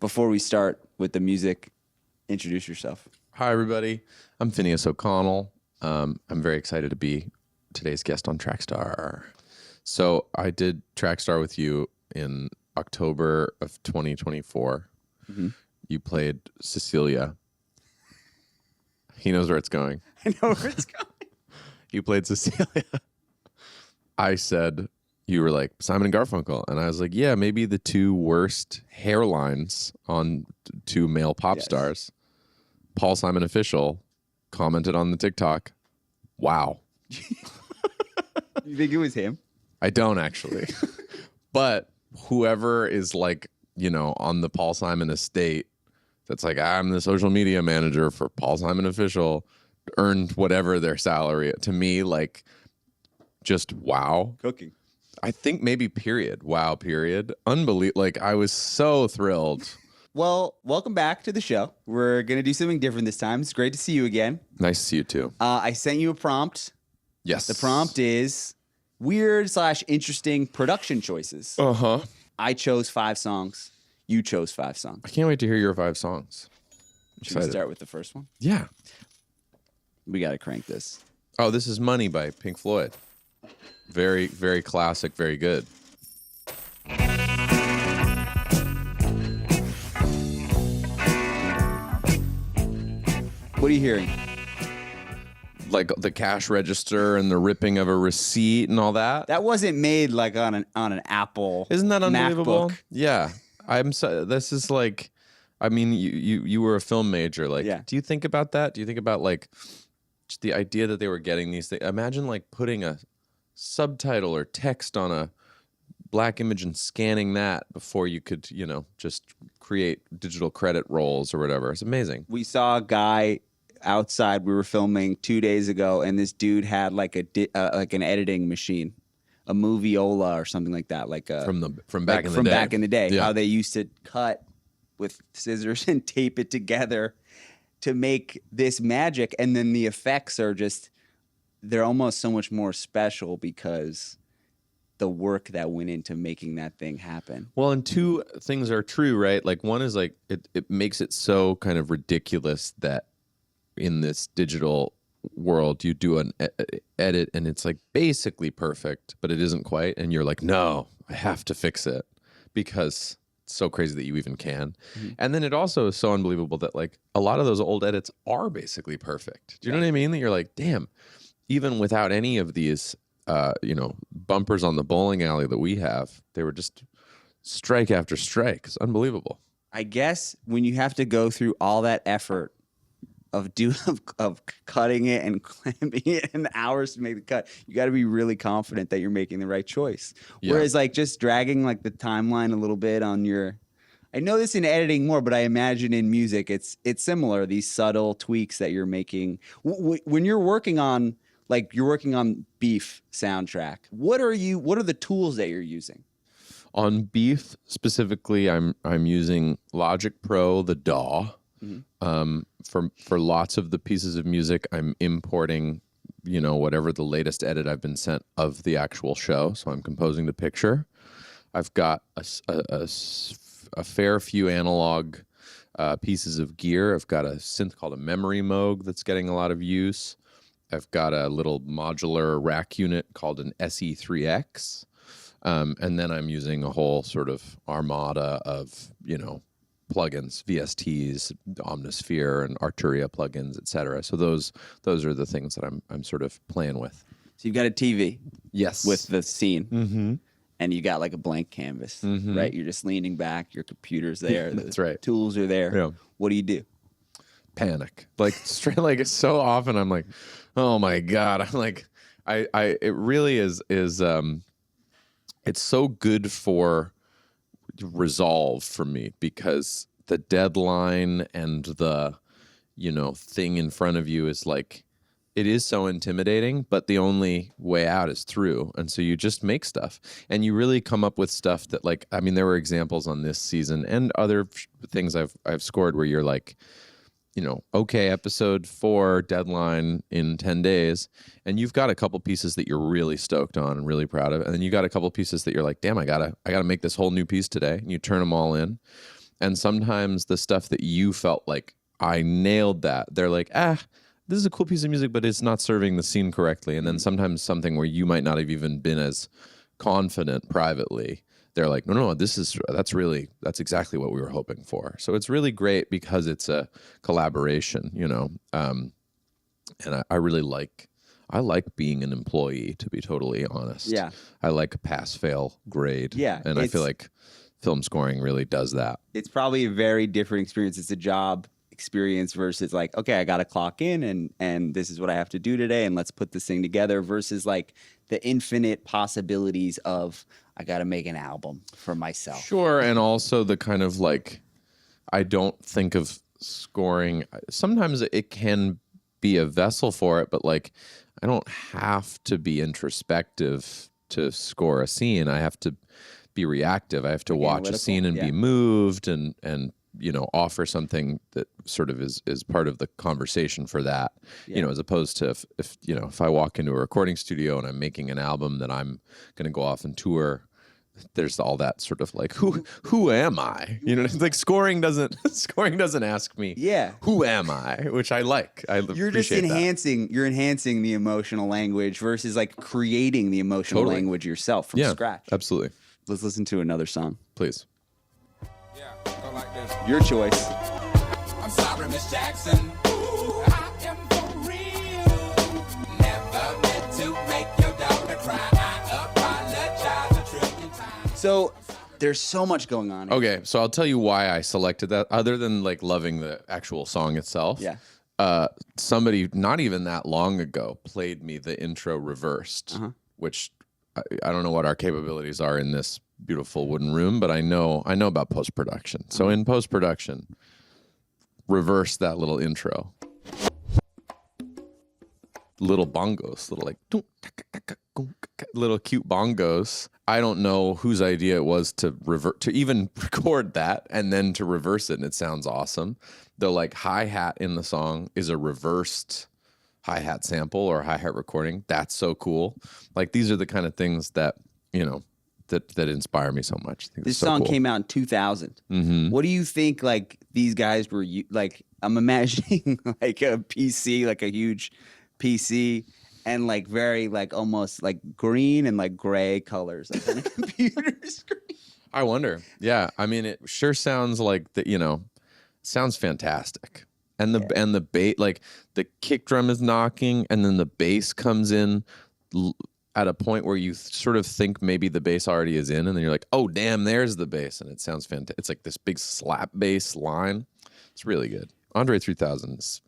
before we start with the music, introduce yourself. Hi, everybody. I'm Finneas O'Connell. I'm very excited to be today's guest on Trackstar. So I did Trackstar with you in October of 2024. Mm-hmm. You played Cecilia. He knows where it's going. I know where it's going. You played Cecilia. I said you were like Simon and Garfunkel, and I was like, yeah, maybe the two worst hairlines on two male pop stars. Paul Simon official commented on the TikTok, wow. You think it was him? I don't actually. But whoever is like, on the Paul Simon estate, that's like, I'm the social media manager for Paul Simon official, earned whatever their salary. To me, like, just wow. Cooking. I think maybe period. Wow, period. Unbelievable. Like, I was so thrilled. Well, welcome back to the show. We're going to do something different this time. It's great to see you again. Nice to see you too. I sent you a prompt. Yes. The prompt is weird/interesting production choices. Uh-huh. I chose 5 songs. You chose 5 songs. I can't wait to hear your 5 songs. Should we start with the first one? Yeah. We got to crank this. Oh, this is Money by Pink Floyd. Very, very classic, very good. What are you hearing? Like the cash register and the ripping of a receipt and all that. That wasn't made like on an Apple. Isn't that unbelievable? MacBook. Yeah. This is like, I mean, you were a film major. Like, Do you think about that? Do you think about like just the idea that they were getting these things? Imagine like putting a subtitle or text on a black image and scanning that before you could, just create digital credit rolls or whatever. It's amazing. We saw a guy outside. We were filming 2 days ago, and this dude had like an editing machine, a Moviola or something like that, like from back in the day. Yeah. How they used to cut with scissors and tape it together to make this magic, and then the effects are they're almost so much more special because the work that went into making that thing happen. Well, and 2 things are true, right? Like one is like it makes it so kind of ridiculous that in this digital world you do an edit and it's like basically perfect, but it isn't quite, and you're like, no, I have to fix it because it's so crazy that you even can. Mm-hmm. And then it also is so unbelievable that like a lot of those old edits are basically perfect. Do you know what I mean? That you're like, damn, even without any of these bumpers on the bowling alley that we have, they were just strike after strike. It's unbelievable. I guess when you have to go through all that effort of cutting it and clamping it and hours to make the cut, you got to be really confident that you're making the right choice. Yeah. Whereas like just dragging like the timeline a little bit on your, I know this in editing more, but I imagine in music it's similar. These subtle tweaks that you're making when you're working on Beef soundtrack. What are the tools that you're using? On Beef specifically, I'm using Logic Pro, the DAW. Mm-hmm. For lots of the pieces of music, I'm importing, whatever the latest edit I've been sent of the actual show. So I'm composing the picture. I've got a fair few analog pieces of gear. I've got a synth called a Memory Moog that's getting a lot of use. I've got a little modular rack unit called an SE3X. And then I'm using a whole sort of armada of, plugins, VSTs, Omnisphere and Arturia plugins, et cetera. So those are the things that I'm sort of playing with. So you've got a TV. Yes. With the scene. Mm-hmm. And you got like a blank canvas, mm-hmm. right? You're just leaning back. Your computer's there. That's right. Tools are there. Yeah. What do you do? Panic. Like straight, like it's so often I'm like, oh my God. I'm like, it really is it's so good for resolve for me because the deadline and the, thing in front of you is like, it is so intimidating, but the only way out is through. And so you just make stuff and you really come up with stuff that like, I mean, there were examples on this season and other things I've scored where you're like, okay, episode 4 deadline in 10 days. And you've got a couple pieces that you're really stoked on and really proud of. And then you got a couple pieces that you're like, damn, I gotta make this whole new piece today. And you turn them all in. And sometimes the stuff that you felt like, I nailed that, they're like, this is a cool piece of music, but it's not serving the scene correctly. And then sometimes something where you might not have even been as confident privately, they're like, no, that's exactly what we were hoping for. So it's really great because it's a collaboration, you know. And I really like being an employee, to be totally honest. Yeah. I like a pass-fail grade. Yeah. And I feel like film scoring really does that. It's probably a very different experience. It's a job experience versus like, okay, I got to clock in and this is what I have to do today and let's put this thing together, versus like the infinite possibilities of I got to make an album for myself. Sure. And also the kind of like, I don't think of scoring. Sometimes it can be a vessel for it, but like, I don't have to be introspective to score a scene. I have to be reactive. I have to watch a scene and be moved and you know, offer something that sort of is part of the conversation for that, you know, as opposed to if I walk into a recording studio and I'm making an album that I'm going to go off and tour, there's all that sort of like, who am I? You know, like scoring doesn't ask me, who am I? Which I like. You're just enhancing the emotional language versus like creating the emotional language yourself from scratch. Absolutely. Let's listen to another song. Please. Go like this. Your choice. I'm sorry, Miss Jackson. Ooh, I am for real. Never meant to make your daughter cry. I apologize a trillion times. So there's so much going on here. Okay, so I'll tell you why I selected that, other than like loving the actual song itself. Yeah. Somebody not even that long ago played me the intro reversed, which I don't know what our capabilities are in this beautiful wooden room, but I know about post-production. So in post-production, reverse that little intro. Little bongos, little cute bongos. I don't know whose idea it was to even record that and then to reverse it, and it sounds awesome. The like hi-hat in the song is a reversed hi-hat sample or hi-hat recording. That's so cool. Like these are the kind of things that, you know, that inspire me so much. I think This song came out in 2000. What do you think like these guys were like? I'm imagining like a PC, like a huge PC, and like very like almost like green and like gray colors like on a computer screen. I wonder. Yeah, I mean, it sure sounds like that. You know, sounds fantastic. And the bass, like the kick drum is knocking, and then the bass comes in at a point where you sort of think maybe the bass already is in, and then you're like, oh damn, there's the bass, and it sounds fantastic. It's like this big slap bass line. It's really good. Andre 3000 is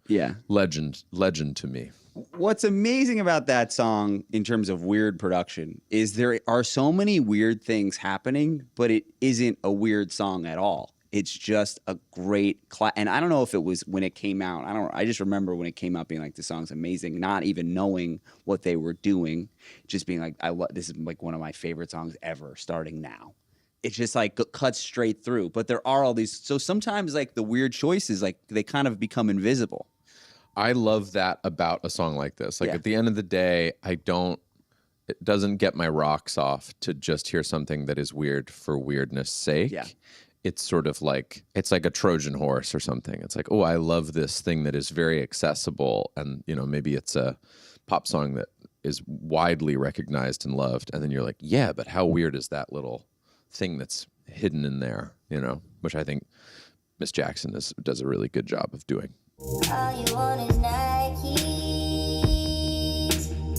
legend to me. What's amazing about that song in terms of weird production is there are so many weird things happening, but it isn't a weird song at all. It's just a great and I don't know if it was when it came out. I just remember when it came out being like, the song's amazing, not even knowing what they were doing, just being like, this is like one of my favorite songs ever starting now. It's just like cuts straight through. But there are all these, so sometimes like the weird choices, like they kind of become invisible. I love that about a song like this. Like at the end of the day, it doesn't get my rocks off to just hear something that is weird for weirdness sake. Yeah. It's sort of like, it's like a Trojan horse or something. It's like, oh, I love this thing that is very accessible. And, you know, maybe it's a pop song that is widely recognized and loved. And then you're like, yeah, but how weird is that little thing that's hidden in there, you know, which I think Miss Jackson does a really good job of doing. All you want is Nikes,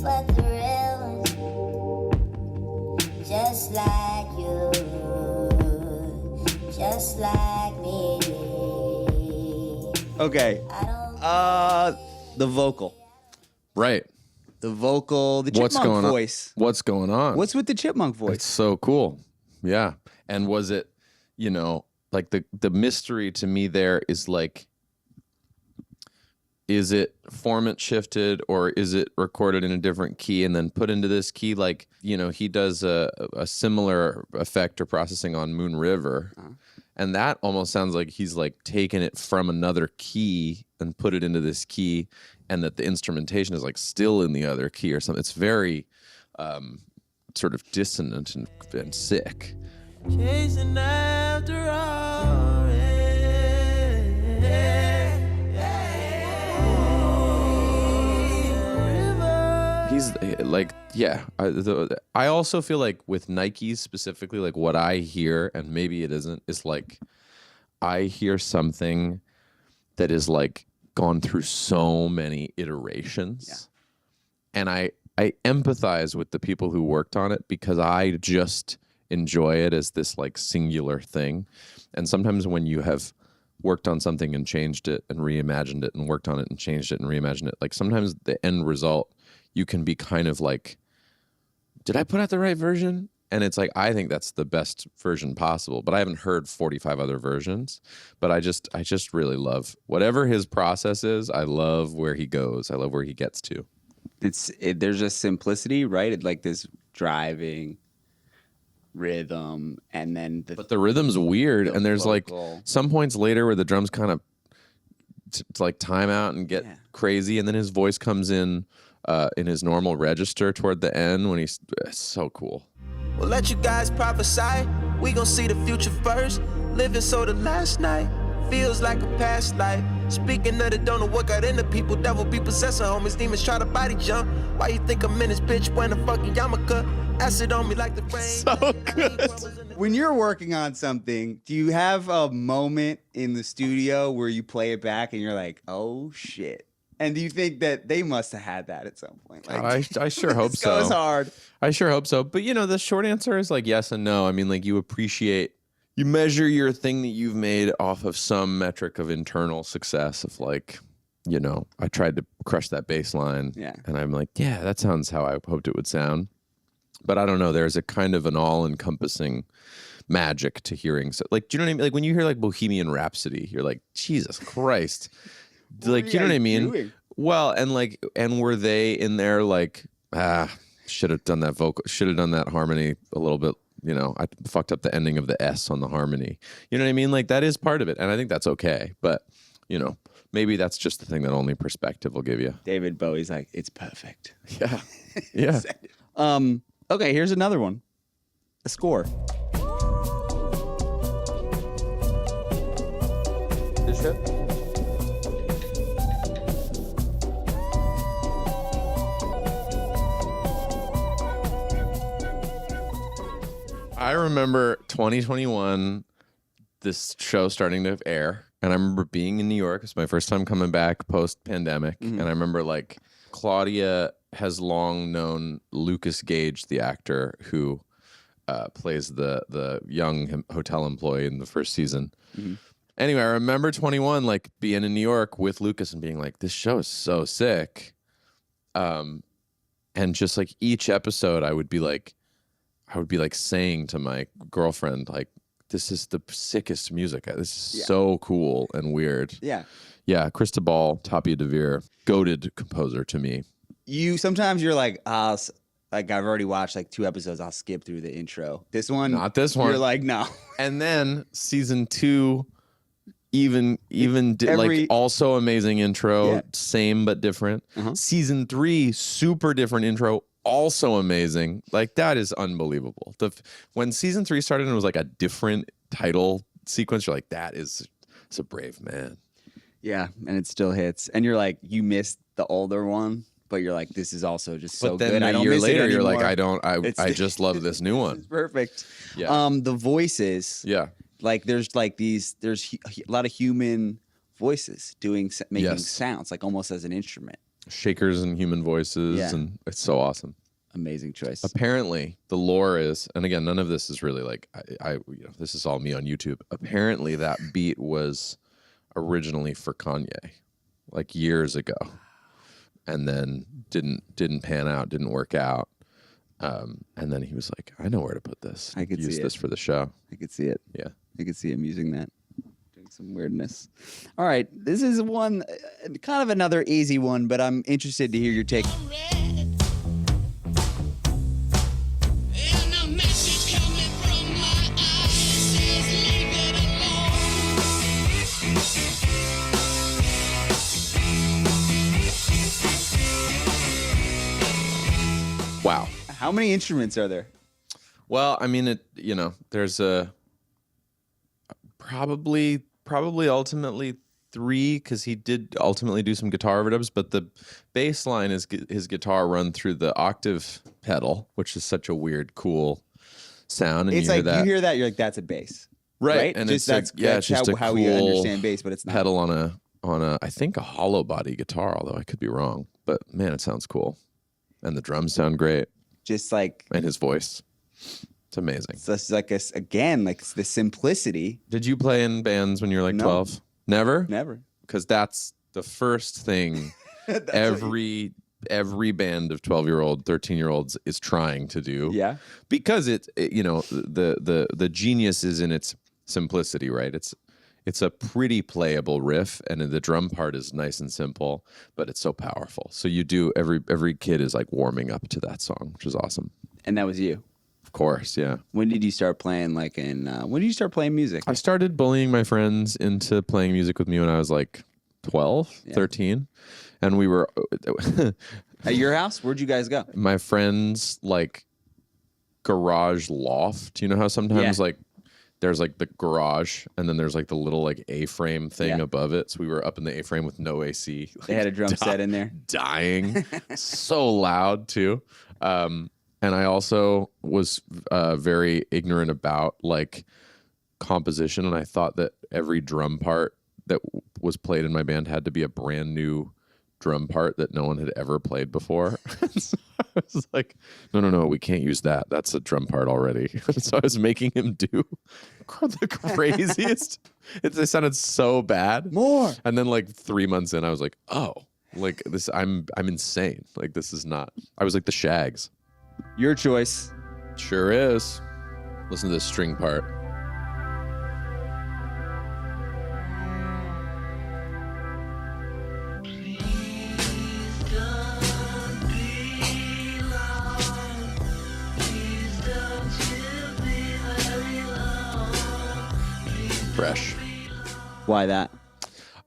but the real ones, just like you, just like me. Okay. The vocal. Right. The vocal, the chipmunk voice. What's going on? What's with the chipmunk voice? It's so cool. Yeah. And was it, you know, like the mystery to me there is like, is it format shifted or is it recorded in a different key and then put into this key? Like, you know, he does a similar effect or processing on Moon River. And that almost sounds like he's like taken it from another key and put it into this key, and that the instrumentation is like still in the other key or something. It's very sort of dissonant and sick. Chasing after orange. like, yeah. I also feel like with Nikes specifically, like what I hear, and maybe it isn't, is like I hear something that is like gone through so many iterations. Yeah. And I empathize with the people who worked on it because I just enjoy it as this like singular thing. And sometimes when you have worked on something and changed it and reimagined it and worked on it and changed it and reimagined it, like sometimes the end result, you can be kind of like, did I put out the right version? And it's like, I think that's the best version possible, but I haven't heard 45 other versions. But I just really love whatever his process is. I love where he goes. I love where he gets to. There's a simplicity, right? Like this driving rhythm, and then but the rhythm's weird, and there's vocal. Like some points later where the drums kind of like time out and get crazy, and then his voice comes in his normal register toward the end when it's so cool. We'll let you guys prophesy. We gon' see the future first. Living so the last night feels like a past life. Speaking of the don't know what got into people. Devil be possessing homies. Demons try to body jump. Why you think I'm in this bitch wearing a fucking yarmulke? Acid on me like the rain. So good. When you're working on something, do you have a moment in the studio where you play it back and you're like, oh shit? And do you think that they must have had that at some point? Like, I sure hope so. Goes hard. I sure hope so. But the short answer is like yes and no. I mean, like you measure your thing that you've made off of some metric of internal success of like, I tried to crush that bass line. Yeah. And I'm like, yeah, that sounds how I hoped it would sound. But I don't know. There's a kind of an all-encompassing magic to hearing. So, like, do you know what I mean? Like when you hear like Bohemian Rhapsody, you're like, Jesus Christ. Like, you know what I mean? Doing? Well, and were they in there like, should have done that vocal, should have done that harmony a little bit, I fucked up the ending of the S on the harmony. You know what I mean? Like that is part of it. And I think that's okay. But, maybe that's just the thing that only perspective will give you. David Bowie's like, it's perfect. Yeah. Yeah. Okay, here's another one. A score. This shit? I remember 2021, this show starting to air, and I remember being in New York. It's my first time coming back post-pandemic, and I remember like Claudia has long known Lucas Gage, the actor who plays the young hotel employee in the first season. Mm-hmm. Anyway, I remember 21 like being in New York with Lucas and being like, this show is so sick. And just like each episode, I would be like saying to my girlfriend, like, this is the sickest music. This is so cool and weird. Yeah. Yeah. Cristobal, Tapia de Veer, goated composer to me. Sometimes you're like, like I've already watched like 2 episodes. I'll skip through the intro. This one, not this one. You're like, no. And then season 2, like also amazing intro, same but different. Season 3, super different intro, also amazing. Like that is unbelievable. When season 3 started and it was like a different title sequence, you're like, it's a brave man. Yeah, and it still hits. And you're like, you missed the older one, but you're like, this is also just so good. But then a year later, you're like, I just love this new one. It's perfect. Yeah. The voices. Yeah. Like there's a lot of human voices making sounds, like almost as an instrument. Shakers and human voices, and it's so awesome. Amazing choice. Apparently, the lore is, and again, none of this is really like this is all me on YouTube. Apparently, that beat was originally for Kanye, like years ago, and then didn't pan out, didn't work out, and then he was like, I know where to put this. I could use see this for the show. I could see it. Yeah, I could see him using that. Some weirdness. All right, this is one, kind of another easy one, but I'm interested to hear your take. Wow. How many instruments are there? Well, I mean, there's probably ultimately 3 because he did ultimately do some guitar overdubs, but the bass line is his guitar run through the octave pedal, which is such a weird, cool sound. And It's like you hear that, you're like, that's a bass. right? And it's that's it's just a how cool we understand bass, but it's not. pedal on a I think a hollow body guitar, although I could be wrong. But man, it sounds cool, and the drums sound great, Just like and his voice, it's amazing. so it's like again, like the simplicity. Did you play in bands when you were like No. 12? Never? Never. Because that's the first thing That's what every band of 12-year-old, 13-year-olds is trying to do. Yeah. Because the genius is in its simplicity, right? It's a pretty playable riff, and the drum part is nice and simple, but it's so powerful. So you do every kid is like warming up to that song, which is awesome. And that was you. Of course, yeah. When did you start playing? When did you start playing music? I started bullying my friends into playing music with me when I was like 12, 13. And we were At your house? Where'd you guys go? my friends like garage loft. You know how sometimes like there's like the garage and then there's like the little like A-frame thing above it. So we were up in the A-frame with no AC. They had a drum set in there. Dying. So loud too. And I also was very ignorant about like composition, and I thought that every drum part that was played in my band had to be a brand new drum part that no one had ever played before. So I was like, no, we can't use that. That's a drum part already. So I was making him do the craziest. It sounded so bad. More. And then like 3 months in, I was like, oh, like this, I'm insane. Like this is not. I was like the Shags. Your choice. Sure is. Listen to this string part. Fresh. Why that?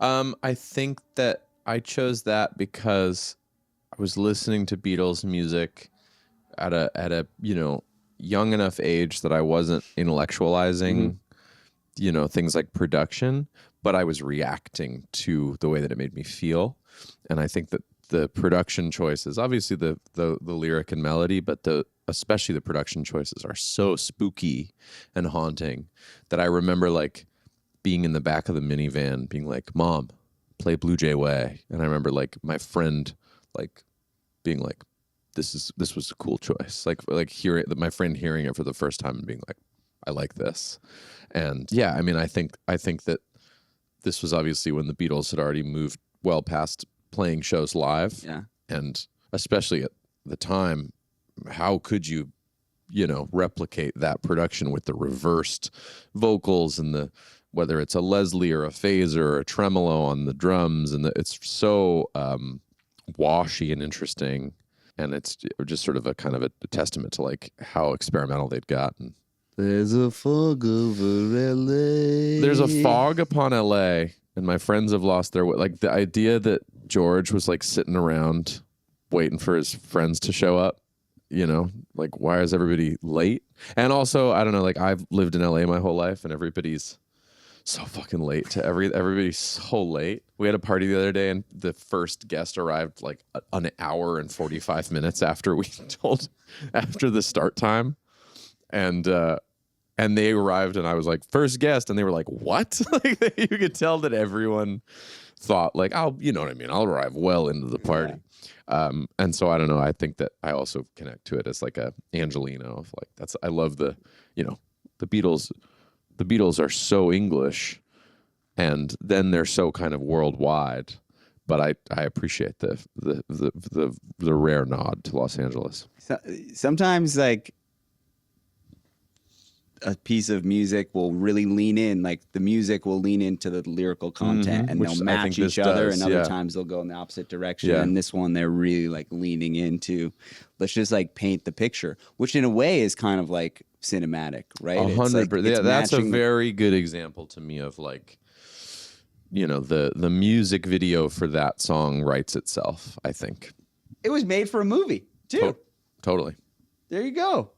I think that I chose that because I was listening to Beatles music at a young enough age that I wasn't intellectualizing things like production, but I was reacting to the way that it made me feel. And I think that the production choices, obviously the lyric and melody, but especially the production choices are so spooky and haunting that I remember like being in the back of the minivan being like, Mom, play Blue Jay Way. And I remember like my friend like being like, this was a cool choice. Like hearing my friend hearing it for the first time and being like, I like this. And yeah, I mean, I think that this was obviously when the Beatles had already moved well past playing shows live. Yeah. And especially at the time, how could you replicate that production with the reversed vocals and whether it's a Leslie or a phaser or a tremolo on the drums, and it's so washy and interesting. And it's just sort of a kind of a testament to like how experimental they'd gotten. There's a fog over LA. There's a fog upon LA, and my friends have lost their way. Like the idea that George was like sitting around waiting for his friends to show up, like why is everybody late? And also, I don't know, like I've lived in LA my whole life, and everybody's so fucking late to everybody's so late. We had a party the other day and the first guest arrived like an hour and 45 minutes after after the start time. And they arrived and I was like, first guest. And they were like, what? Like you could tell that everyone thought like, you know what I mean? I'll arrive well into the party. Yeah. And so I don't know. I think that I also connect to it as like a Angelino of like, I love the Beatles. The Beatles are so English, and then they're so kind of worldwide. But I appreciate the rare nod to Los Angeles. Sometimes like a piece of music will really lean in, like the music will lean into the lyrical content, and they'll match each other. And other times they'll go in the opposite direction. Yeah. And this one, they're really like leaning into, let's just like paint the picture, which in a way is kind of like cinematic, right? 100%. Yeah, that's a very good example to me of like, the music video for that song writes itself, I think. It was made for a movie too. Totally. There you go.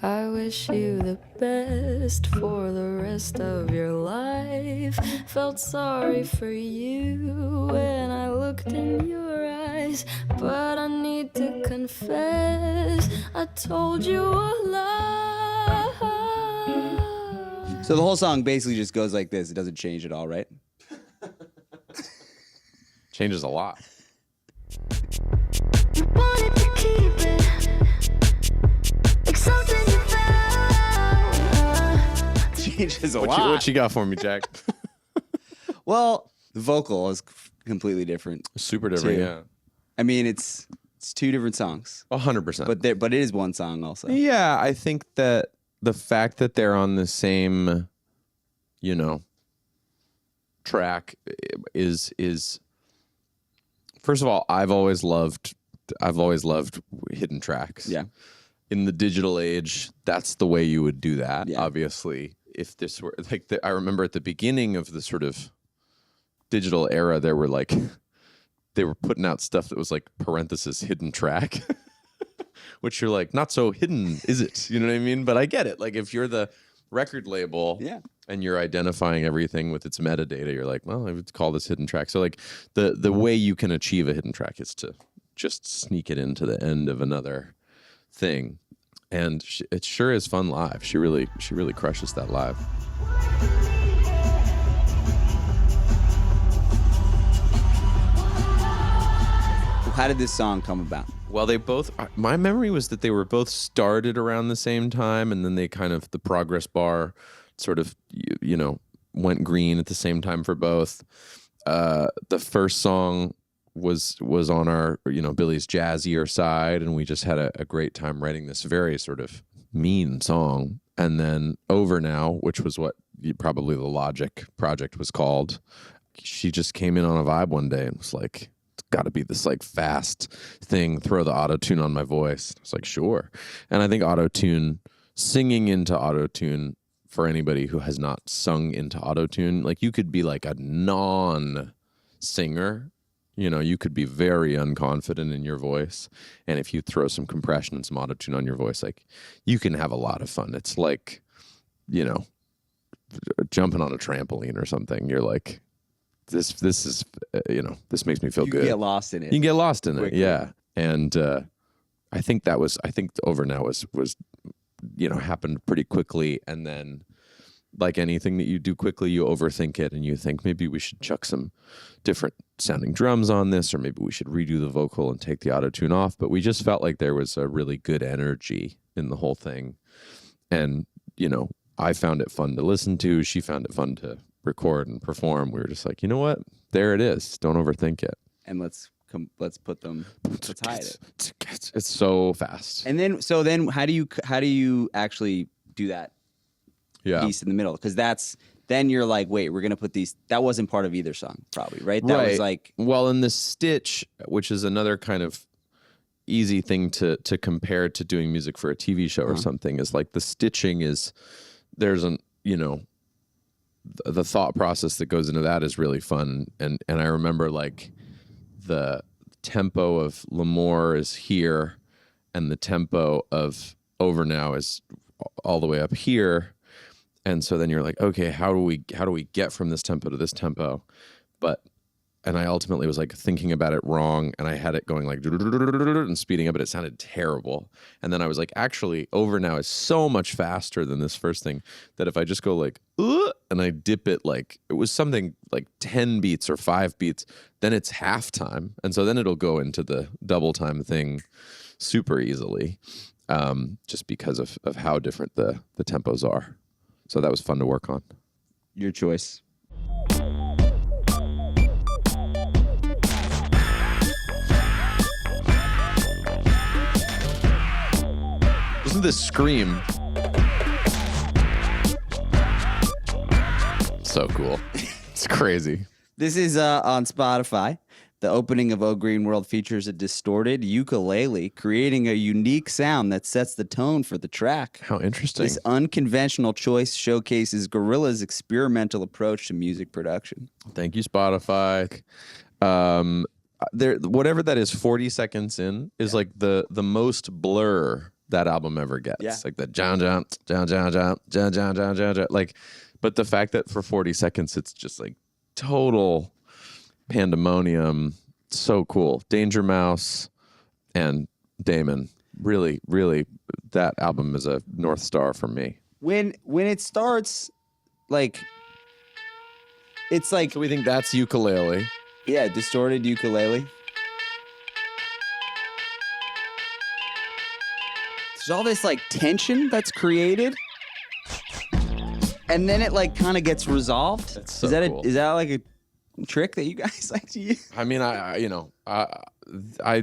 I wish you the best for the rest of your life. Felt sorry for you when I looked in your eyes, but I need to confess, I told you a lie. So the whole song basically just goes like this. It doesn't change at all, right? Changes a lot. You wanted to keep it, like something you found. Changes a What lot. what you got for me, Jack? Well, the vocal is completely different. Super different, Too. yeah. I mean, it's two different songs, 100%. but it is one song also. Yeah, I think that the fact that they're on the same, track is first of all, I've always loved hidden tracks. Yeah. In the digital age, that's the way you would do that. Yeah. Obviously, if this were like, I remember at the beginning of the sort of digital era, they were putting out stuff that was like parenthesis hidden track, which you're like, not so hidden, is it? You know what I mean? But I get it. Like if you're the record label, Yeah. and you're identifying everything with its metadata, you're like, well, I would call this hidden track. So like the way you can achieve a hidden track is to just sneak it into the end of another thing. And it sure is fun live. She really crushes that live. How did this song come about? Well, my memory was that they were both started around the same time, and then they kind of, the progress bar sort of, went green at the same time for both. The first song was on our, Billie's jazzier side, and we just had a great time writing this very sort of mean song. And then Over Now, which was what probably the Logic project was called, she just came in on a vibe one day and was like, it's got to be this like fast thing, throw the auto-tune on my voice. I was like, sure. And I think singing into auto-tune, for anybody who has not sung into auto-tune, like you could be like a non-singer, you could be very unconfident in your voice. And if you throw some compression and some auto-tune on your voice, like you can have a lot of fun. It's like, jumping on a trampoline or something. You're like, this is, this makes me feel You good. can get lost in it. You can get lost in quickly. it. Yeah. And I think Over Now was happened pretty quickly. And then like anything that you do quickly, you overthink it and you think maybe we should chuck some different sounding drums on this, or maybe we should redo the vocal and take the auto-tune off. But we just felt like there was a really good energy in the whole thing. And, I found it fun to listen to. She found it fun to record and perform. We were just like, you know what? There it is. Don't overthink it. And let's put them. Let's hide it. It's so fast. And then how do you actually do that Yeah. piece in the middle? Because then you're like, wait, we're gonna put these. That wasn't part of either song, probably, right? That was like, well, in the stitch, which is another kind of easy thing to compare to doing music for a TV show or something, is like the stitching is, there's the thought process that goes into that is really fun. And I remember like the tempo of L'Amour is here and the tempo of Over Now is all the way up here. And so then you're like, okay, how do we get from this tempo to this tempo? And I ultimately was like thinking about it wrong, and I had it going like and speeding up, and it sounded terrible. And then I was like, actually, Over Now is so much faster than this first thing that if I just go like, and I dip it like it was something like 10 beats or 5 beats, then it's halftime. And so then it'll go into the double time thing super easily, just because of how different the tempos are. So that was fun to work on. your choice. Listen to this scream. So cool. It's crazy. This is on Spotify. The opening of O Green World features a distorted ukulele, creating a unique sound that sets the tone for the track. How interesting. This unconventional choice showcases Gorillaz' experimental approach to music production. Thank you, Spotify. Whatever that is, 40 seconds in is like the most blur that album ever gets. Yeah. Like the John, like, but the fact that for 40 seconds it's just like total pandemonium, so cool. Danger Mouse and Damon, really, really, that album is a North Star for me. When it starts, like, it's like, So we think that's ukulele. yeah, distorted ukulele. There's all this like tension that's created, and then it like kind of gets resolved. That's so is that cool. is that like a trick that you guys like to use? I mean, I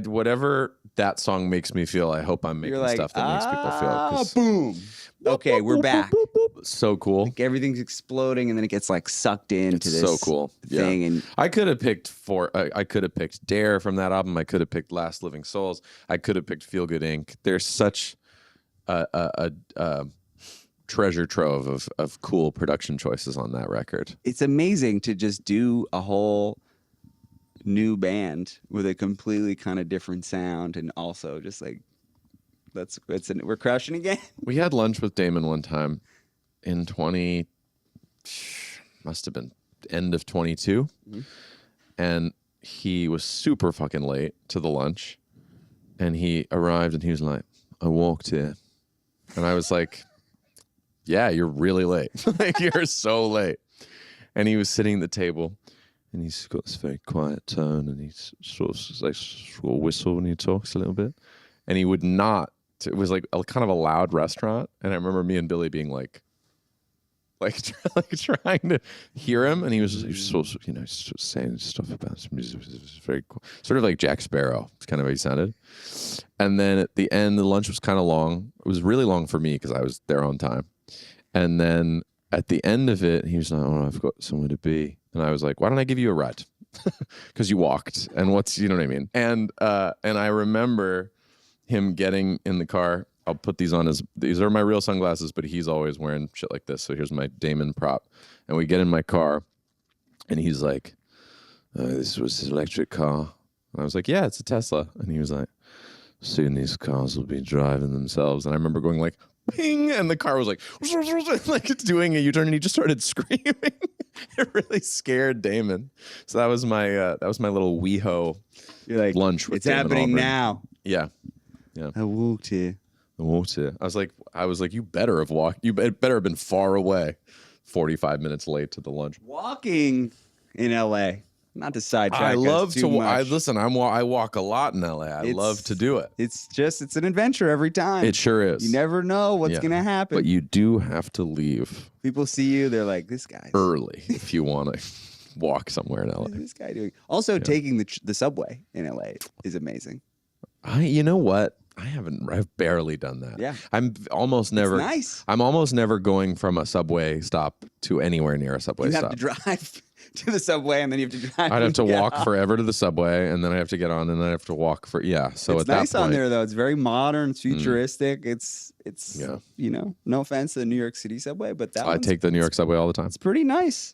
whatever that song makes me feel, I hope I'm making You're like, stuff that makes people feel. 'Cause boom. Okay, we're back. So cool. Like everything's exploding, and then it gets like sucked into It's this so cool. thing. Yeah. And I could have picked I could have picked Dare from that album. I could have picked Last Living Souls. I could have picked Feel Good Inc. There's such a treasure trove of cool production choices on that record. it's amazing to just do a whole new band with a completely kind of different sound, and also just like we're crushing again. We had lunch with Damon one time in must have been end of 22. And he was super fucking late to the lunch. And he arrived and he was like, I walked here. And I was like, yeah, you're really late. Like, you're so late. And he was sitting at the table and he's got this very quiet tone and he's sort of whistle when he talks a little bit. And he would not. It was like a kind of a loud restaurant, and I remember me and Billie being like trying to hear him, and he was sort of, saying stuff about some music. It was very cool, sort of like Jack Sparrow. It's kind of how he sounded. And then at the end, the lunch was kind of long. It was really long for me because I was there on time. And then at the end of it, he was like, "Oh, I've got somewhere to be," and I was like, "Why don't I give you a ride?" Because you walked, and you know what I mean. And I remember him getting in the car. I'll put these on these are my real sunglasses, but he's always wearing shit like this. So here's my Damon prop. And we get in my car and he's like, this was his electric car. And I was like, yeah, it's a Tesla. And he was like, soon these cars will be driving themselves. And I remember going like, ping, and the car was like it's doing a U-turn, and he just started screaming. It really scared Damon. So that was my little WeHo You're like, lunch with it's Damon happening Albarn. now. Yeah. I walked here. I was like, you better have walked. You better have been far away. 45 minutes late to the lunch. Walking in LA. Not to sidetrack. I love to. much. I walk a lot in LA. I love to do it. It's an adventure every time. It sure is. You never know what's Yeah. gonna happen. But you do have to leave People see you, they're like, this guy's early if you want to walk somewhere in LA. what is this guy doing? Also, taking the subway in LA is amazing. You know what? I've barely done that. Yeah. I'm almost never. nice. I'm almost never going from a subway stop to anywhere near a subway You have stop. to drive to the subway, and then you have to drive. I'd have to Yeah. walk forever to the subway, and then I have to get on, and then I have to walk for So It's at that nice point, on there though. It's very modern, it's futuristic. It's Yeah. No offense to the New York City subway, but that I one's take the New York subway all the time. pretty nice.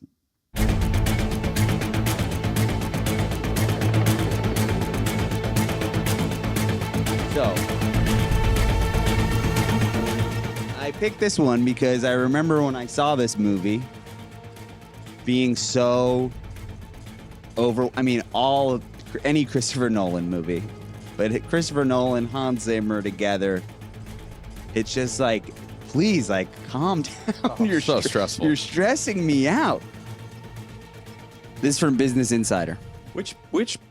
So I picked this one because I remember when I saw this movie being so any Christopher Nolan movie, but Christopher Nolan, Hans Zimmer together, it's just like, please, like, calm down. You're so stressful. You're stressing me out. This is from Business Insider. Which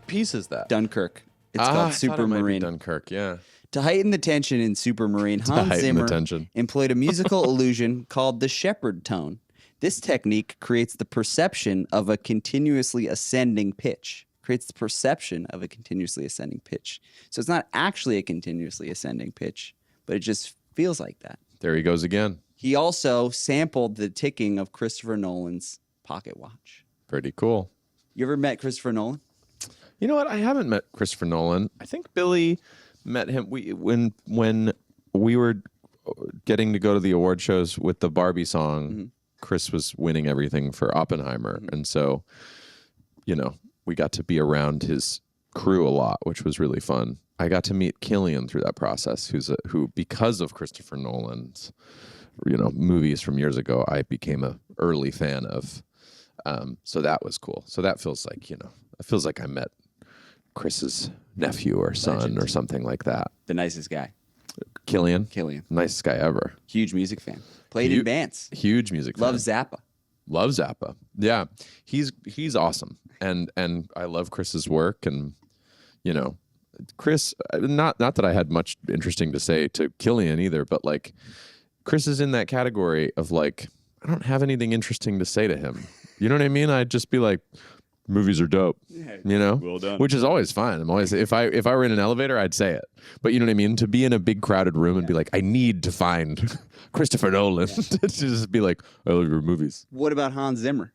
piece is that? Dunkirk. It's I called thought it might be Supermarine. Dunkirk, yeah. To heighten the tension in Supermarine, Hans heighten the Zimmer tension. employed a musical illusion called the shepherd tone. This technique creates the perception of a continuously ascending pitch. So it's not actually a continuously ascending pitch, but it just feels like that. There he goes again. He also sampled the ticking of Christopher Nolan's pocket watch. Pretty cool. You ever met Christopher Nolan? You know what? I haven't met Christopher Nolan. I think Billie met him when we were getting to go to the award shows with the Barbie song. Chris was winning everything for Oppenheimer, and so we got to be around his crew a lot, which was really fun. I got to meet Cillian through that process, who because of Christopher Nolan's, movies from years ago, I became a early fan of. So that was cool. So that feels like, it feels like I met Chris's nephew or son Legend. or something like that. The nicest guy. Cillian. Nicest guy ever. Huge music fan. Played in bands. Huge music fan. Loves Zappa. Love Zappa. Yeah. He's awesome. And I love Chris's work, and Chris, not that I had much interesting to say to Cillian either, but like Chris is in that category of like, I don't have anything interesting to say to him. You know what I mean? I'd just be like, movies are dope. Yeah, well done. Which is always fine. I'm always, if I were in an elevator, I'd say it. But you know what I mean? To be in a big crowded room and be like, I need to find Christopher Nolan. To just be like, I love your movies. What about Hans Zimmer?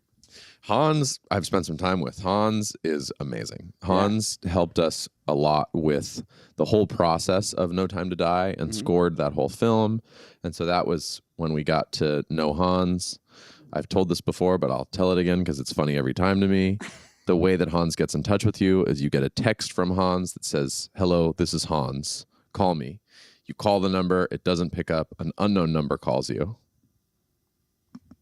Hans, I've spent some time with. Hans is amazing. Hans helped us a lot with the whole process of No Time to Die and scored that whole film. And so that was when we got to know Hans. I've told this before, but I'll tell it again because it's funny every time to me. The way that Hans gets in touch with you is you get a text from Hans that says, hello, this is Hans. Call me. You call the number. It doesn't pick up. An unknown number calls you.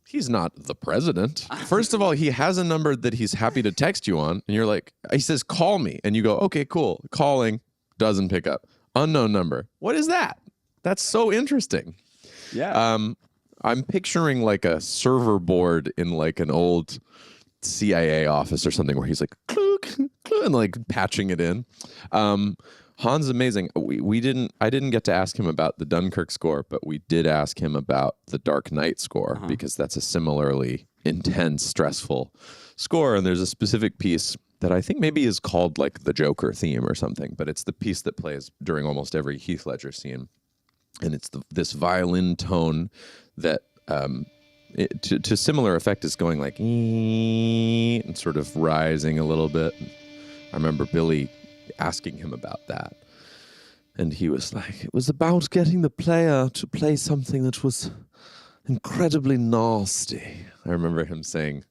He's not the president. First of all, he has a number that he's happy to text you on. And you're like, he says, call me. And you go, okay, cool. Calling, doesn't pick up. Unknown number. What is that? That's so interesting. Yeah. I'm picturing like a server board in like an old CIA office or something where he's like, clunk, clunk, and like patching it in. Hans is amazing. I didn't get to ask him about the Dunkirk score, but we did ask him about the Dark Knight score because that's a similarly intense, stressful score. And there's a specific piece that I think maybe is called like the Joker theme or something, but it's the piece that plays during almost every Heath Ledger scene. And it's this violin tone that to similar effect is going like and sort of rising a little bit. I remember Billie asking him about that, and he was like, it was about getting the player to play something that was incredibly nasty. I remember him saying,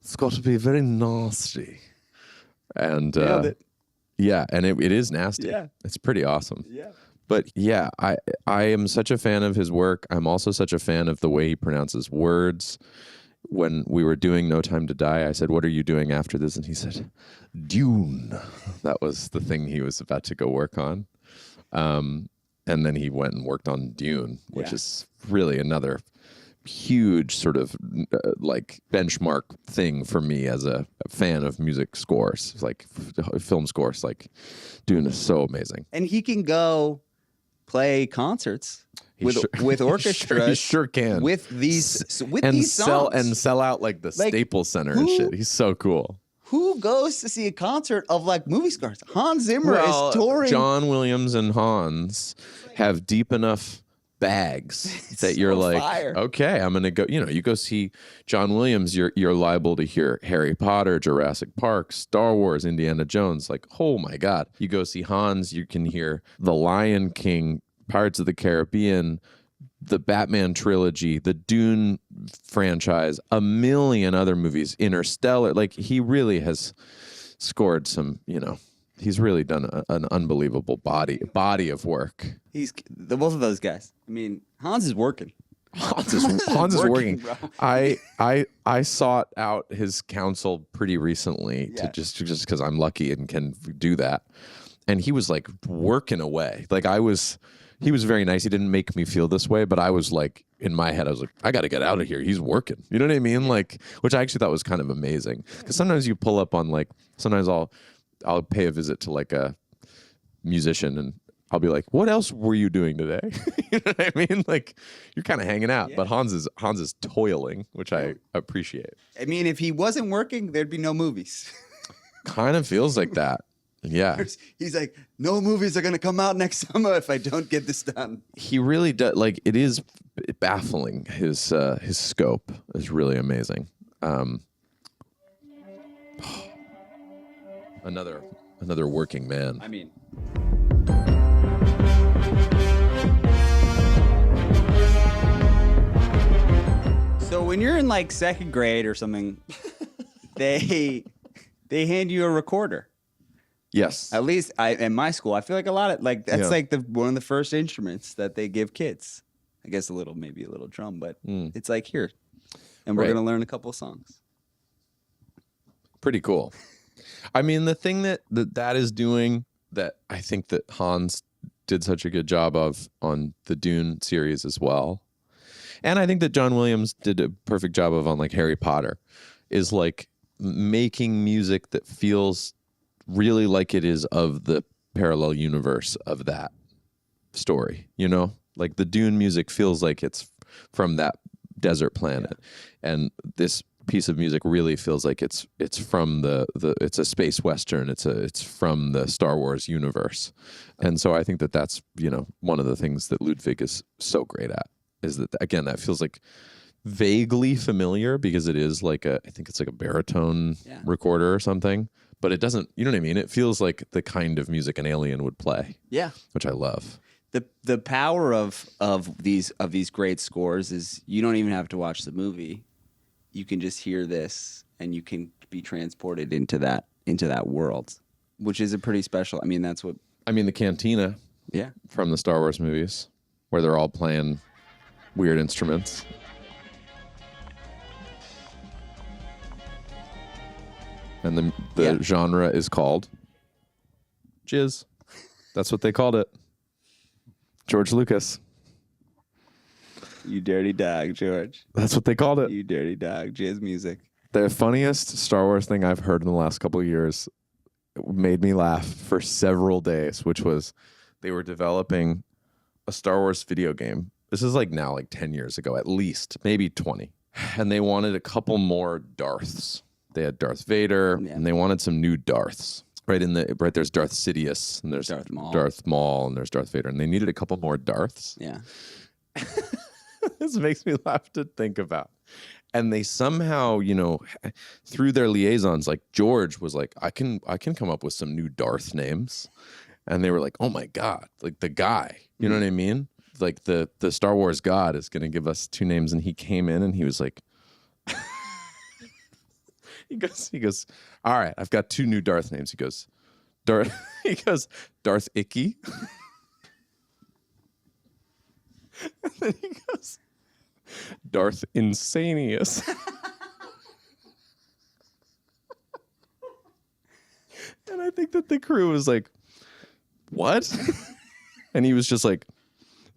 it's got to be very nasty. And yeah, and it is nasty. Yeah. It's pretty awesome. Yeah. But yeah, I am such a fan of his work. I'm also such a fan of the way he pronounces words. When we were doing No Time to Die, I said, what are you doing after this? And he said, Dune. That was the thing he was about to go work on. And then he went and worked on Dune, which is really another huge sort of like benchmark thing for me as a fan of music scores, like film scores. Like Dune is so amazing. And he can go play concerts with orchestras. He sure can. With these songs. Sell out like the Staples Center and shit. He's so cool. Who goes to see a concert of like movie scores? Hans Zimmer is touring. John Williams and Hans have deep enough bags that you're like, fire. Okay, I'm gonna go. You go see John Williams. You're liable to hear Harry Potter, Jurassic Park, Star Wars, Indiana Jones. Like, oh my God. You go see Hans. You can hear The Lion King, Pirates of the Caribbean, the Batman trilogy, the Dune franchise, a million other movies, Interstellar. Like, he really has scored some, he's really done an unbelievable body of work. He's both of those guys. I mean, Hans is working. Hans is working. Bro. I sought out his counsel pretty recently to just because I'm lucky and can do that. And he was like working away. Like he was very nice. He didn't make me feel this way, but I was like, in my head, I was like, I got to get out of here. He's working. You know what I mean? Like, which I actually thought was kind of amazing. Because sometimes you pull up on like, sometimes I'll pay a visit to like a musician and I'll be like, what else were you doing today? You know what I mean? Like, you're kind of hanging out, but Hans is toiling, which I appreciate. I mean, if he wasn't working, there'd be no movies. Kind of feels like that. Yeah. He's like, no movies are going to come out next summer if I don't get this done. He really does. Like, it is baffling. His scope is really amazing. Another working man. I mean, so when you're in like second grade or something, they hand you a recorder. Yes. At least in my school, I feel like a lot of like that's Yeah. like one of the first instruments that they give kids. I guess maybe a little drum, but it's like here, and we're Right. gonna learn a couple of songs. Pretty cool. I mean, the thing that is doing that I think that Hans did such a good job of on the Dune series as well, and I think that John Williams did a perfect job of on like Harry Potter, is like making music that feels really like it is of the parallel universe of that story, you know? Like the Dune music feels like it's from that desert planet. And this piece of music really feels like it's from it's a space western. It's from the Star Wars universe. And so I think that that's, you know, one of the things that Ludwig is so great at, is that, again, that feels like vaguely familiar because it is like I think it's like a baritone recorder or something, but it doesn't, you know what I mean? It feels like the kind of music an alien would play. Yeah. Which I love. The power of these great scores is you don't even have to watch the movie. You can just hear this and you can be transported into that world, which is a pretty special. I mean, that's what the cantina from the Star Wars movies where they're all playing weird instruments. And the genre is called jizz. That's what they called it. George Lucas. You dirty dog, George. That's what they called it. You dirty dog. Jazz music. The funniest Star Wars thing I've heard in the last couple of years made me laugh for several days, which was they were developing a Star Wars video game. This is like now like 10 years ago, at least, maybe 20. And they wanted a couple more Darths. They had Darth Vader, and they wanted some new Darths. Right, there's Darth Sidious, and there's Darth Maul, and there's Darth Vader, and they needed a couple more Darths. Yeah. This makes me laugh to think about. And they somehow, you know, through their liaisons, like George was like, I can come up with some new Darth names. And they were like, oh my God, like the guy, you know what I mean? Like the Star Wars God is going to give us two names. And he came in and he was like, he goes, all right, I've got two new Darth names. He goes, Darth Icky. And then he goes, Darth Insanius. And I think that the crew was like, what? And he was just like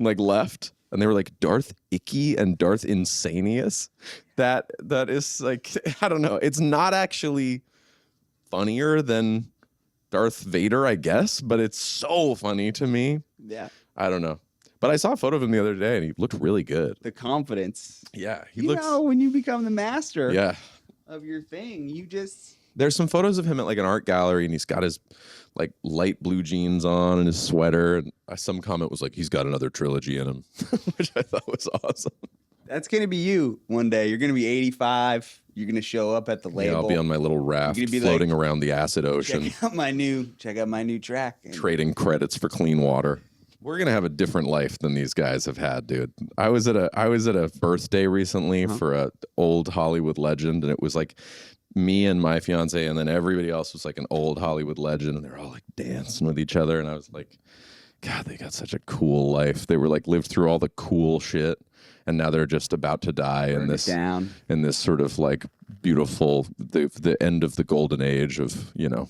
left. And they were like, Darth Icky and Darth Insanius? That is like, I don't know. It's not actually funnier than Darth Vader, I guess, but it's so funny to me. Yeah. I don't know. But I saw a photo of him the other day and he looked really good. The confidence. Yeah. He You looks. know, when you become the master Yeah. of your thing, you just. There's some photos of him at like an art gallery and he's got his like light blue jeans on and his sweater. And some comment was like, he's got another trilogy in him, which I thought was awesome. That's going to be you one day. You're going to be 85. You're going to show up at the label. Yeah, I'll be on my little raft You're gonna be floating like, around the acid ocean, check out my new track. And trading credits for clean water. We're gonna have a different life than these guys have had, dude. I was at a birthday recently for a old Hollywood legend, and it was like me and my fiance, and then everybody else was like an old Hollywood legend, and they're all like dancing with each other, and I was like, God, they got such a cool life. They were like lived through all the cool shit, and now they're just about to die in this sort of like beautiful the end of the golden age of, you know,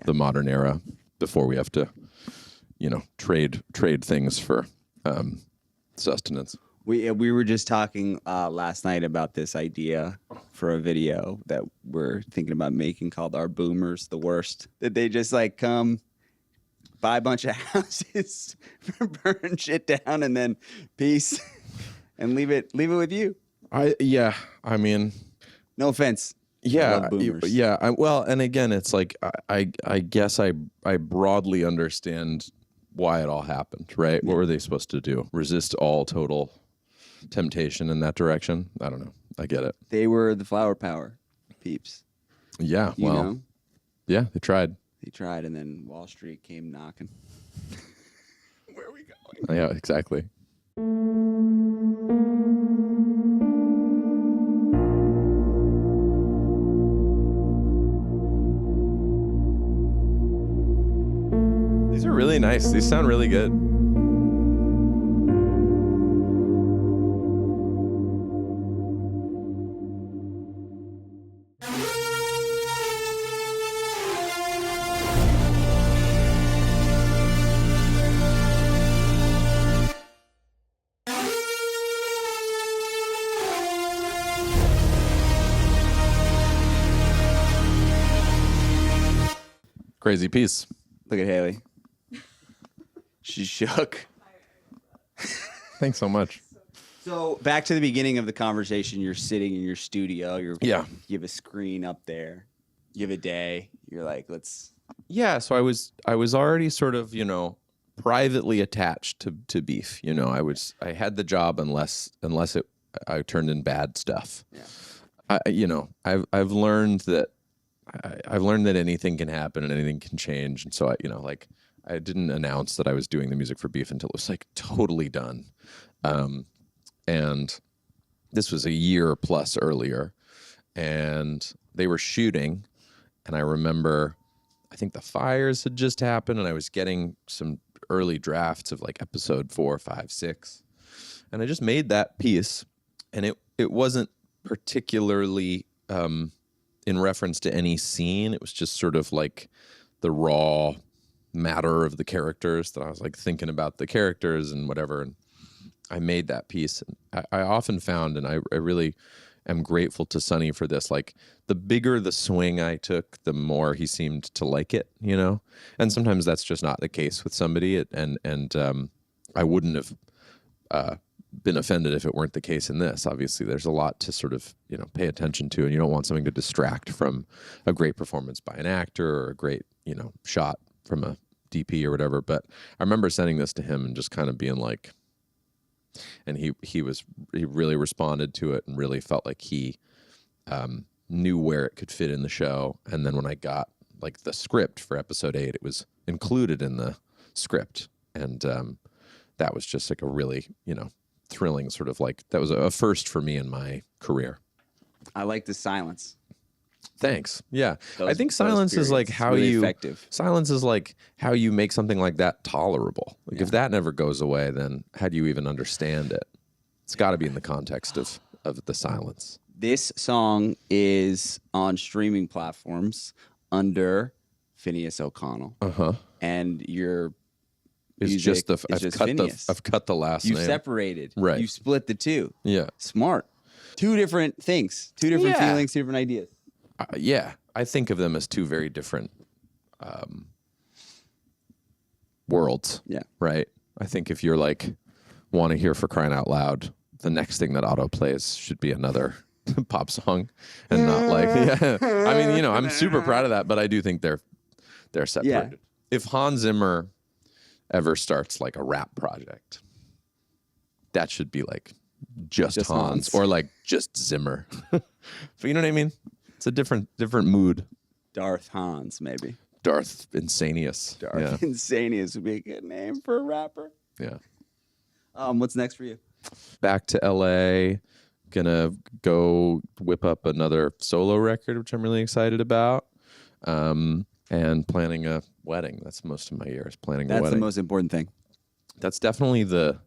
the modern era before we have to, you know, trade things for sustenance. We were just talking last night about this idea for a video that we're thinking about making called Our Boomers the Worst. That they just like come, buy a bunch of houses, burn shit down, and then peace, and leave it with you. I mean, no offense. Yeah, well, and again, it's like I guess I broadly understand why it all happened, right? What were they supposed to do? Resist all total temptation in that direction? I don't know. I get it. They were the flower power peeps. Yeah, You know? yeah, they tried. They tried, and then Wall Street came knocking. Where are we going? Yeah, exactly. really nice. These sound really good. Crazy piece. Look at Haley. She shook. Thanks so much. So back to the beginning of the conversation. You're sitting in your studio. You have a screen up there. You have a day. You're like, let's. Yeah, so I was already sort of, privately attached to Beef. I had the job unless I turned in bad stuff. Yeah. I've learned that anything can happen and anything can change, and so I didn't announce that I was doing the music for Beef until it was like totally done. And this was a year plus earlier, and they were shooting, and I remember, I think the fires had just happened, and I was getting some early drafts of like episode 4, 5, 6, and I just made that piece, and it wasn't particularly in reference to any scene. It was just sort of like the raw matter of the characters that I was like thinking about the characters and whatever, and I made that piece. And I often found, and I really am grateful to Sonny for this, like the bigger the swing I took, the more he seemed to like it, and sometimes that's just not the case with somebody, and I wouldn't have been offended if it weren't the case in this. Obviously there's a lot to sort of pay attention to, and you don't want something to distract from a great performance by an actor or a great shot from a DP or whatever. But I remember sending this to him and just kind of being like, and he really responded to it and really felt like he knew where it could fit in the show. And then when I got like the script for episode 8, it was included in the script, and that was just like a really thrilling sort of like, that was a first for me in my career. I like the silence. Thanks. Yeah. I think silence is like how really effective. Silence is like how you make something like that tolerable. Like if that never goes away, then how do you even understand it? It's got to be in the context of the silence. This song is on streaming platforms under Finneas O'Connell. And it's just I've cut the last name. You separated. Right. You split the two. Yeah. Smart. Two different things, two different feelings, two different ideas. I think of them as two very different worlds. Yeah. Right. I think if you're like want to hear For Crying Out Loud, the next thing that auto plays should be another pop song, and not like I mean, I'm super proud of that, but I do think they're separated. Yeah. If Hans Zimmer ever starts like a rap project, that should be like just Hans, or like just Zimmer. But you know what I mean? It's a different mood. Darth Hans, maybe. Darth Insanius. Insanius would be a good name for a rapper. Yeah. What's next for you? Back to LA. Gonna go whip up another solo record, which I'm really excited about. And planning a wedding. That's most of my years, planning a wedding. That's the most important thing. That's definitely the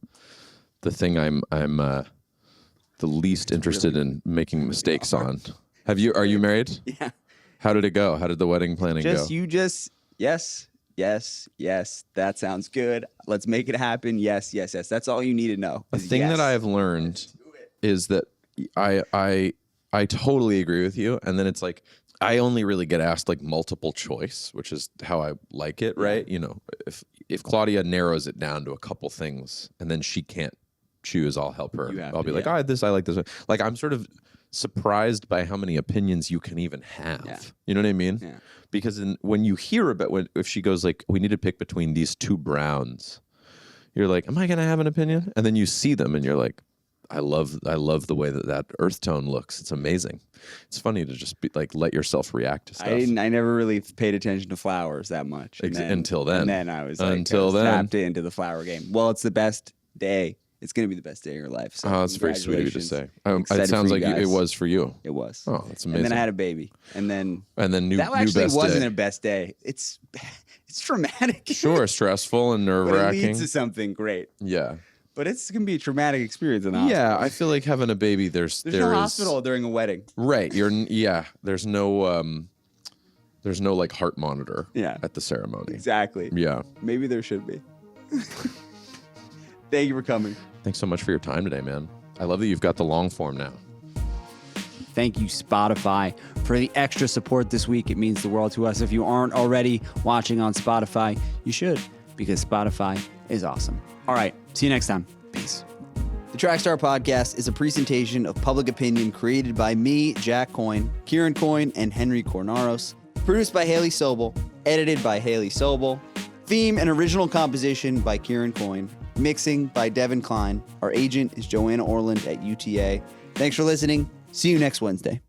thing I'm the least interested in making mistakes on. Are you married? Yeah. How did it go? How did the wedding planning go? Yes. That sounds good. Let's make it happen. Yes. That's all you need to know. The thing that I've learned is that I totally agree with you. And then it's like, I only really get asked like multiple choice, which is how I like it, right? If Claudia narrows it down to a couple things and then she can't choose, I'll help her. I'll be like, I like this. Like, I'm sort of surprised by how many opinions you can even have. Yeah. You know what I mean? Yeah. Because when you hear about if she goes like, we need to pick between these two browns, you're like, am I going to have an opinion? And then you see them and you're like, I love the way that earth tone looks. It's amazing. It's funny to just be like, let yourself react to stuff. I never really paid attention to flowers that much. Until then. And then I was like, tapped into the flower game. Well, it's the best day It's going to be the best day of your life. So Oh, that's very sweet of you to say. Excited It sounds for you like it guys. was for you. It was. Oh, that's And amazing. then I had a baby. And then new that actually best wasn't day. a best day. It's traumatic. Sure, stressful and But it nerve-wracking. leads to something great. Yeah. But it's going to be a traumatic experience in the hospital. Yeah, I feel like having a baby, There's no hospital during a wedding. Right. There's no like heart monitor at the ceremony. Exactly. Yeah. Maybe there should be. Thank you for coming. Thanks so much for your time today, man. I love that you've got the long form now. Thank you, Spotify, for the extra support this week. It means the world to us. If you aren't already watching on Spotify, you should, because Spotify is awesome. All right. See you next time. Peace. The Trackstar Podcast is a presentation of public opinion created by me, Jack Coyne, Kieran Coyne, and Henry Cornaros. Produced by Haley Sobel. Edited by Haley Sobel. Theme and original composition by Kieran Coyne. Mixing by Devin Klein. Our agent is Joanna Orland at UTA. Thanks for listening. See you next Wednesday.